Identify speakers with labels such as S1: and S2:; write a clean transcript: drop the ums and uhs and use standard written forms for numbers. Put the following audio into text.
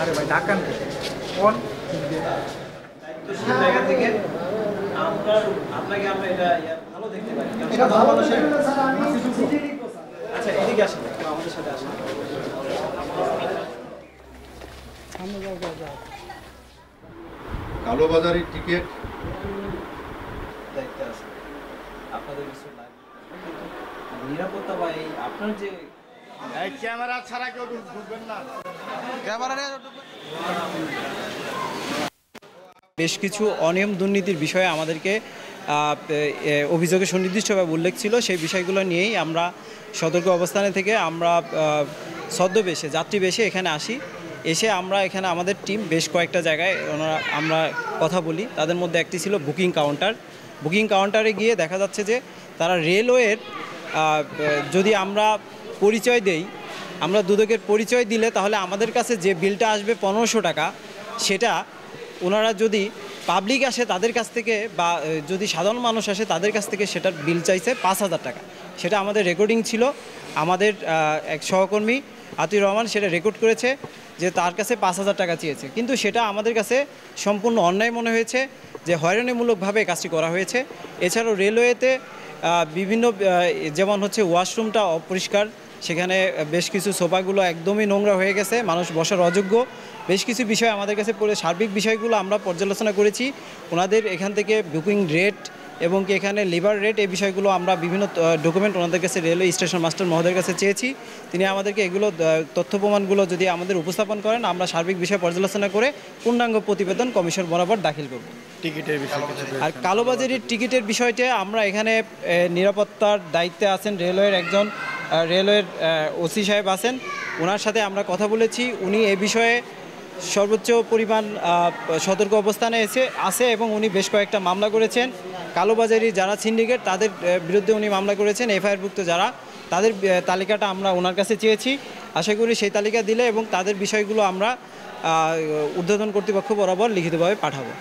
S1: আরে ভাই ডাকান কোন জায়গা থেকে আপনাকে আমরা এটা ভালো দেখতে পারি। এটা ভালো স্যার আমি আচ্ছা এদিকে আসেন আমাদের সাথে আসেন।
S2: কালোবাজারের টিকিট
S1: দেখতে আছে আপনাদের কিছু লাগবে নিরাপত্তা বা এই আপনার যে
S2: ক্যামেরা ছাড়া কেউ ঢুকবেন না।
S3: বেশ কিছু অনিয়ম দুর্নীতির বিষয়ে আমাদেরকে অভিযোগে সুনির্দিষ্টভাবে উল্লেখ ছিল। সেই বিষয়গুলো নিয়েই আমরা সতর্ক অবস্থানে থেকে আমরা ছদ্মবেশে যাত্রীবেশে এখানে আসি। এসে আমরা এখানে আমাদের টিম বেশ কয়েকটা জায়গায় আমরা কথা বলি। তাদের মধ্যে একটি ছিল বুকিং কাউন্টার। বুকিং কাউন্টারে গিয়ে দেখা যাচ্ছে যে তারা রেলওয়ের যদি আমরা পরিচয় দেই, আমরা দুদকের পরিচয় দিলে তাহলে আমাদের কাছে যে বিলটা আসবে 1500 টাকা, সেটা ওনারা যদি পাবলিক আসে তাদের কাছ থেকে বা যদি সাধারণ মানুষ আসে তাদের কাছ থেকে সেটার বিল চাইছে 5000 টাকা। সেটা আমাদের রেকর্ডিং ছিল। আমাদের এক সহকর্মী আতিউর রহমান সেটা রেকর্ড করেছে যে তার কাছে 5000 টাকা চেয়েছে, কিন্তু সেটা আমাদের কাছে সম্পূর্ণ অন্যায় মনে হয়েছে যে হয়রানিমূলকভাবে কাজটি করা হয়েছে। এছাড়াও রেলওয়েতে বিভিন্ন যেমন হচ্ছে ওয়াশরুমটা অপরিষ্কার, সেখানে বেশ কিছু সোফাগুলো একদমই নোংরা হয়ে গেছে, মানুষ বসার অযোগ্য। বেশ কিছু বিষয় আমাদের কাছে সার্বিক বিষয়গুলো আমরা পর্যালোচনা করেছি। ওনাদের এখান থেকে বুকিং রেট এবং কি এখানে লিভার রেট, এই বিষয়গুলো আমরা বিভিন্ন ডকুমেন্ট ওনাদের কাছে রেলওয়ে স্টেশন মাস্টার মহোদয়ের কাছে চেয়েছি। তিনি আমাদেরকে এগুলো তথ্য প্রমাণগুলো যদি আমাদের উপস্থাপন করেন, আমরা সার্বিক বিষয় পর্যালোচনা করে পূর্ণাঙ্গ প্রতিবেদন কমিশন বরাবর দাখিল করব।
S2: টিকিটের বিষয়
S3: আর কালোবাজারির টিকিটের বিষয়টা আমরা এখানে নিরাপত্তার দায়িত্বে আছেন রেলওয়ের ওসি সাহেব আছেন, ওনার সাথে আমরা কথা বলেছি। উনি এ বিষয়ে সর্বোচ্চ পরিমাণ সতর্ক অবস্থানে আছে এবং উনি বেশ কয়েকটা মামলা করেছেন। কালোবাজারি যারা সিন্ডিকেট তাদের বিরুদ্ধে উনি মামলা করেছেন। এফআইআরভুক্ত যারা, তাদের তালিকাটা আমরা ওনার কাছে চেয়েছি। আশা করি সেই তালিকা দিলে এবং তাদের বিষয়গুলো আমরা ঊর্ধ্বতন কর্তৃপক্ষ বরাবর লিখিতভাবে পাঠাবো।